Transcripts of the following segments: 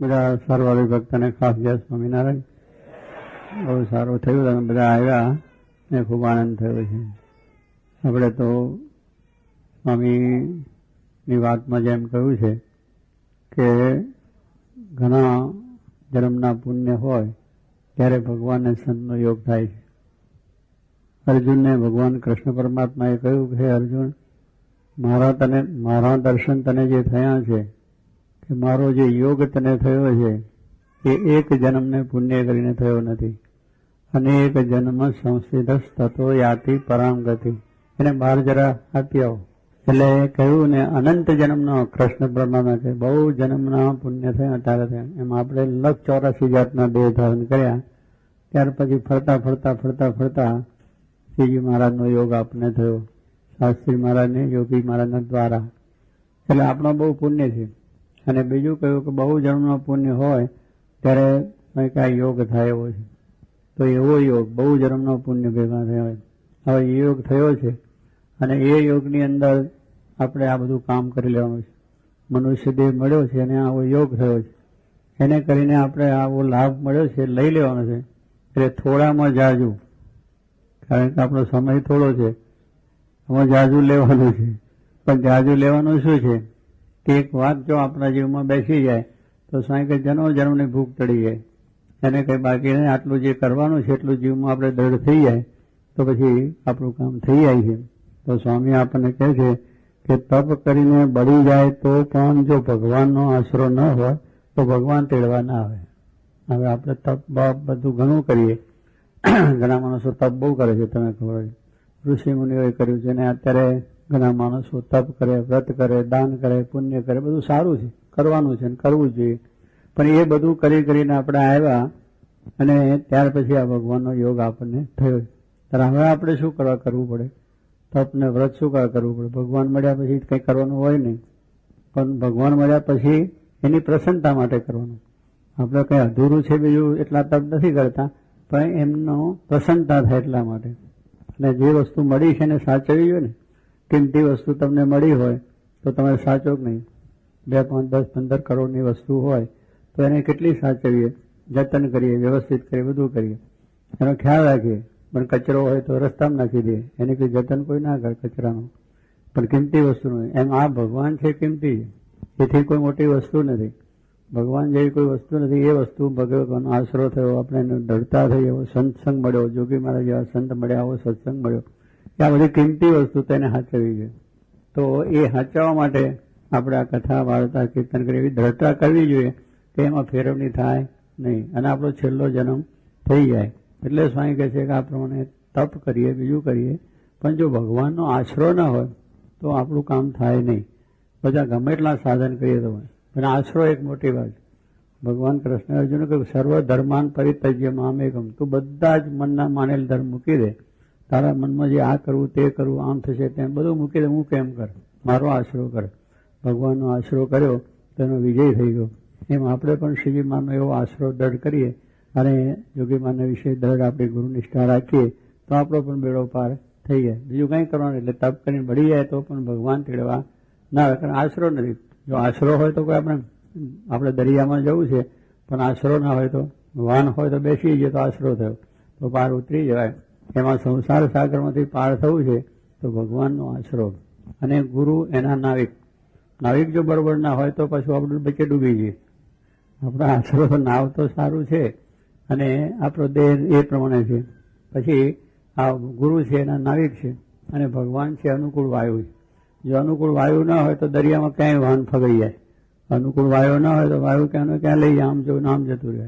બધા સારવાળી ભક્તોને ખાસ જય સ્વામિનારાયણ. બહુ સારું થયું, તમે બધા આવ્યા ને ખૂબ આનંદ થયો છે. આપણે તો સ્વામીની વાતમાં જેમ કહ્યું છે કે ઘણા જન્મના પુણ્ય હોય ત્યારે ભગવાનને સંતનો યોગ થાય છે. અર્જુનને ભગવાન કૃષ્ણ પરમાત્માએ કહ્યું કે અર્જુન, મારા દર્શન તને જે થયા છે કે મારો જે યોગ તને થયો છે એ એક જન્મને પુણ્ય કરીને થયો નથી. અનેક જન્મ સંસિદ્ધ તતો યાતિ પરામ ગતિ. એને બહાર જરા આપી આવો. એટલે કહ્યું ને અનંત જન્મનો કૃષ્ણ પરમાત્મા છે બહુ જન્મના પુણ્ય થયા તારે થયા. એમ આપણે 1,84,000 દેહ ધારણ કર્યા. ત્યાર પછી ફરતા ફરતા ફરતા ફરતા શ્રીજી મહારાજનો યોગ આપને થયો, શાસ્ત્રી મહારાજને યોગી મહારાજના દ્વારા. એટલે આપણો બહુ પુણ્ય છે. અને બીજું કહ્યું કે બહુ જન્મનો પુણ્ય હોય ત્યારે કંઈક આ યોગ થાય એવો છે. તો એવો યોગ બહુ જન્મનો પુણ્ય ભેગા થયા હોય. હવે એ યોગ થયો છે અને એ યોગની અંદર આપણે આ બધું કામ કરી લેવાનું છે. મનુષ્ય દેહ મળ્યો છે અને આવો યોગ થયો છે. એને કરીને આપણે આવો લાભ મળ્યો છે લઈ લેવાનો છે. એટલે થોડામાં જાજુ, કારણ કે આપણો સમય થોડો છે, આમાં જાજુ લેવાનું છે. પણ જાજુ લેવાનું શું છે કે એક વાત જો આપણા જીવમાં બેસી જાય તો સાંઈ કે જન્મની ભૂખ ચડી જાય. એને કંઈ બાકી નહીં, આટલું જે કરવાનું છે એટલું જીવમાં આપણે દ્રઢ થઈ જાય તો પછી આપણું કામ થઈ જાય છે. તો સ્વામી આપણને કહે છે કે તપ કરીને બળી જાય તો પણ જો ભગવાનનો આશરો ન હોય તો ભગવાન તેડવા ના આવે. હવે આપણે તપ બાપ બધું ઘણું કરીએ, ઘણા માણસો તપ બહુ કરે છે, તમે ખબર છે. ઋષિ મુનિઓએ કર્યું છે અને અત્યારે ઘણા માણસો તપ કરે, વ્રત કરે, દાન કરે, પુણ્ય કરે, બધું સારું છે, કરવાનું છે અને કરવું જ જોઈએ. પણ એ બધું કરી કરીને આપણે આવ્યા અને ત્યાર પછી આ ભગવાનનો યોગ આપણને થયો. ત્યારે હવે આપણે શું કરવું પડે? તપ ને વ્રત શું કરવું પડે? ભગવાન મળ્યા પછી કંઈ કરવાનું હોય નહીં, પણ ભગવાન મળ્યા પછી એની પ્રસન્નતા માટે કરવાનું. આપણે કંઈ અધૂરું છે બીજું એટલા તપ નથી કરતા, પણ એમનો પ્રસન્નતા થાય એટલા માટે. અને જે વસ્તુ મળી છે એને સાચવવી જોઈએ ને. કિંમતી વસ્તુ તમને મળી હોય તો તમે સાચો જ નહીં. 2, 5, 10, 15 કરોડની વસ્તુ હોય તો એને કેટલી સાચવીએ, જતન કરીએ, વ્યવસ્થિત કરીએ, બધું કરીએ, એનો ખ્યાલ રાખીએ. પણ કચરો હોય તો રસ્તામાં નાખી દે, એની કોઈ જતન કોઈ ના કરે કચરાનું. પણ કિંમતી વસ્તુનું એમ આ ભગવાન છે કિંમતી છે, એથી કોઈ મોટી વસ્તુ નથી. ભગવાન જેવી કોઈ વસ્તુ નથી. એ વસ્તુ ભગવાનનો આશરો થયો, આપણે એને ડરતા થઈ, એવો સંતસંગ મળ્યો, જોગી મહારાજ જેવા સંત મળ્યા, આવો સત્સંગ મળ્યો. આ બધી કિંમતી વસ્તુ તેને સાચવવી જોઈએ. તો એ સાચવવા માટે આપણે આ કથા વાર્તા કીર્તન કરી એવી દ્રઢતા કરવી જોઈએ કે એમાં ફેરવણી થાય નહીં અને આપણો છેલ્લો જન્મ થઈ જાય. એટલે સ્વામી કહે છે કે આ પ્રમાણે તપ કરીએ, બીજું કરીએ, પણ જો ભગવાનનો આશરો ના હોય તો આપણું કામ થાય નહીં. બધા ગમે એટલા સાધન કરીએ તો પણ આશરો એક મોટી વાત. ભગવાન કૃષ્ણ અર્જુને કહ્યું સર્વ ધર્માન પરિત્યજ્ય મામેકમ. તું બધા જ મનના માનેલ ધર્મ મૂકી દે. તારા મનમાં જે આ કરવું તે કરવું, આમ થશે તેમ બધું મૂકી દે. હું કેમ કર, મારો આશરો કર. ભગવાનનો આશરો કર્યો તો એનો વિજય થઈ ગયો. એમ આપણે પણ શ્રીજી માનો એવો આશરો દ્રઢ કરીએ અને યોગી માના વિશે દ્રઢ આપણી ગુરુ નિષ્ઠા રાખીએ તો આપણો પણ બેડો પાર થઈ જાય. બીજું કંઈ કરવાનું એટલે તપ કરીને બળી જાય તો પણ ભગવાન તેડવા ના આવે, કારણ આશરો નથી. જો આશરો હોય તો કોઈ આપણે દરિયામાં જવું છે પણ આશરો ના હોય તો, વાન હોય તો બેસી જઈએ તો આશરો થયો તો પાર ઉતરી જવાય. એમાં સંસાર સાગરમાંથી પાર થવું છે તો ભગવાનનો આશરો અને ગુરુ એના નાવિક. નાવિક જો બરોબર ના હોય તો પછી આપણે બચે ડૂબી જઈએ. આપણા આશરો તો નાવ તો સારું છે અને આપણો દેહ એ પ્રમાણે છે. પછી આ ગુરુ છે એના નાવિક છે અને ભગવાન છે અનુકૂળ વાયુ છે. જો અનુકૂળ વાયુ ના હોય તો દરિયામાં ક્યાંય વાહન ફગાઈ જાય. અનુકૂળ વાયુ ના હોય તો વાયુ ક્યાં લઈ જાય, આમ જવું આમ જતું રહે.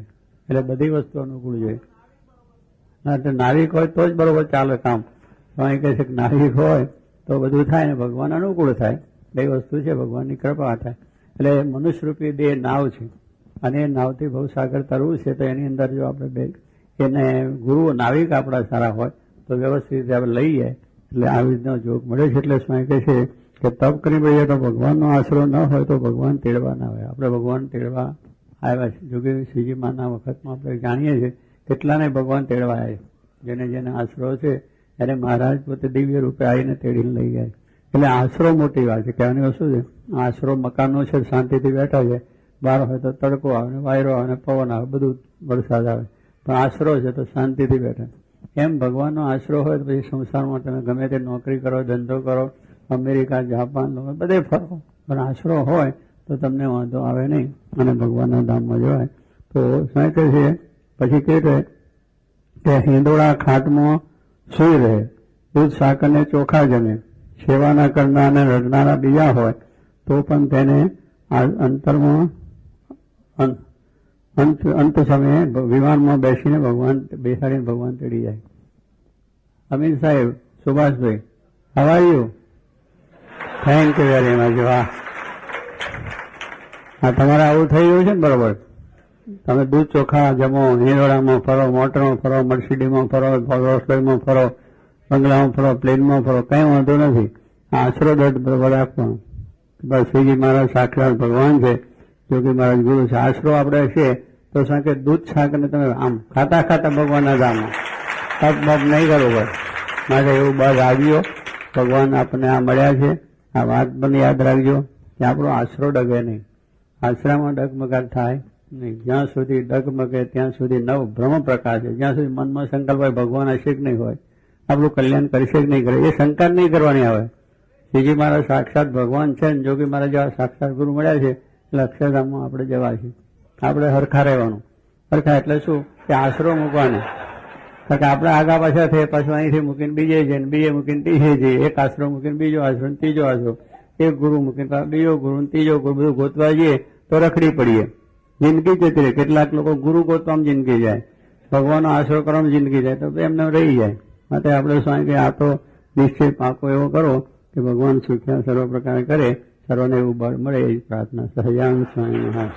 એટલે બધી વસ્તુ અનુકૂળ જોઈએ. નાવિક હોય તો જ બરોબર ચાલે કામ. સ્વામી કહે છે કે નાવિક હોય તો બધું થાય ને ભગવાન અનુકૂળ થાય. બે વસ્તુ છે, ભગવાનની કૃપા થાય. એટલે મનુષ્યરૂપી દેહ નાવ છે અને એ નાવથી ભવસાગર તરવું છે તો એની અંદર જો આપણે એને ગુરુ નાવિક આપણા સારા હોય તો વ્યવસ્થિત રીતે આપણે લઈ જાય. એટલે આવી રીતનો જોગ મળે છે. એટલે સ્વામી કહે છે કે તપ કરી પડીએ તો ભગવાનનો આશરો ન હોય તો ભગવાન તેડવા ના આવે. આપણે ભગવાન તેડવા આવ્યા છે. જોકે શ્રીજી માના વખતમાં આપણે જાણીએ છીએ કેટલાને ભગવાન તેડવા આવ્યા. જેને જેને આશરો છે એને મહારાજ પોતે દિવ્ય રૂપે આવીને તેડીને લઈ ગયા. એટલે આશરો મોટી વાત છે. કહેવાની વસ્તુ છે આશરો મકાનનો છે, શાંતિથી બેઠા છે, બહાર હોય તો તડકો આવે ને વાયરો આવે ને પવન આવે, બધું વરસાદ આવે, પણ આશરો છે તો શાંતિથી બેઠા. એમ ભગવાનનો આશરો હોય તો પછી સંસારમાં તમે ગમે તે નોકરી કરો, ધંધો કરો, અમેરિકા, જાપાન બધે ફરો, પણ આશરો હોય તો તમને વાંધો આવે નહીં અને ભગવાનના ધામમાં જવાય. તો શું કહે છે પછી કે કે હિંડોળા ખાટમાં સૂઈ રહે, દૂધ શાક અને ચોખા જમે, સેવાના કરનાર અને રડનારા બીજા હોય તો પણ તેને અંતરમાં અંત સમયે વિમાનમાં બેસીને બેસાડીને ભગવાન તેડી જાય. અમીન સાહેબ, સુભાષભાઈ, how are you? Thank you very much. વાહ, હા, તમારે આવું થઈ ગયું છે ને? બરોબર. તમે દૂધ ચોખા જમો, હિંડોળામાં ફરો, મોટરમાં ફરો, મર્સિડીમાં ફરો, રોલ્સ-રોયસમાં ફરો, બંગલામાં ફરો, પ્લેનમાં ફરો, કઈ વાંધો નથી. આશરો દર્દ બરોબર આપવાનો. બસ શ્રીજી મહારાજ સાક્ષાત ભગવાન છે, જોગી મહારાજ ગુરુ છે. આશરો આપણે છે તો શું કે દૂધ શાક ને તમે આમ ખાતા ખાતા ભગવાનના ધામમાં તપ બપ નહીં કરવું પડે. માટે એવું બસ આવ્યો, ભગવાન આપણને આ મળ્યા છે. આ વાત પણ યાદ રાખજો કે આપણો આશરો ડગે નહીં, આશરામાં ડગમગાટ થાય નહીં. જ્યાં સુધી ડગમગે ત્યાં સુધી નવ ભ્રમ પ્રકાશ છે. જ્યાં સુધી મનમાં સંકલ્પ હોય ભગવાન હશે કે નહીં હોય, આપણું કલ્યાણ કરશે કે નહીં કરે, એ શંકા નહીં કરવાની આવે. શ્રીજી મહારાજ સાક્ષાત ભગવાન છે ને જોગી મહારાજ જેવા સાક્ષાત ગુરુ મળ્યા છે એટલે અક્ષરધામમાં આપણે જવા છે. આપણે હરખા રહેવાનું. હરખા એટલે શું કે આશરો મૂકવાનો. કારણ કે આપણે આગા પાછા થઈ, પાછું અહીંથી મૂકીને બીજે જઈએ, બીજે મૂકીને ત્રીજે જઈએ, એક આશરો મૂકીને બીજો આશરો, ત્રીજો આશરો, એક ગુરુ મૂકીને બીજો ગુરુ, ત્રીજો ગુરુ, બધું ગોતવા જઈએ તો રખડી પડીએ, જિંદગી જતી રહે. કેટલાક લોકો ગુરુ ગોતવામાં જિંદગી જાય, ભગવાનનો આશરો કરવામાં જિંદગી જાય, તો એમને રહી જાય. માટે આપણે શું કે આ તો નિશ્ચય પાકો એવો કરો કે ભગવાન સુખ્યા સર્વ પ્રકારે કરે, સર્વને એવું બળ મળે એ પ્રાર્થના. સહજાન સ્વામી મહારાજ.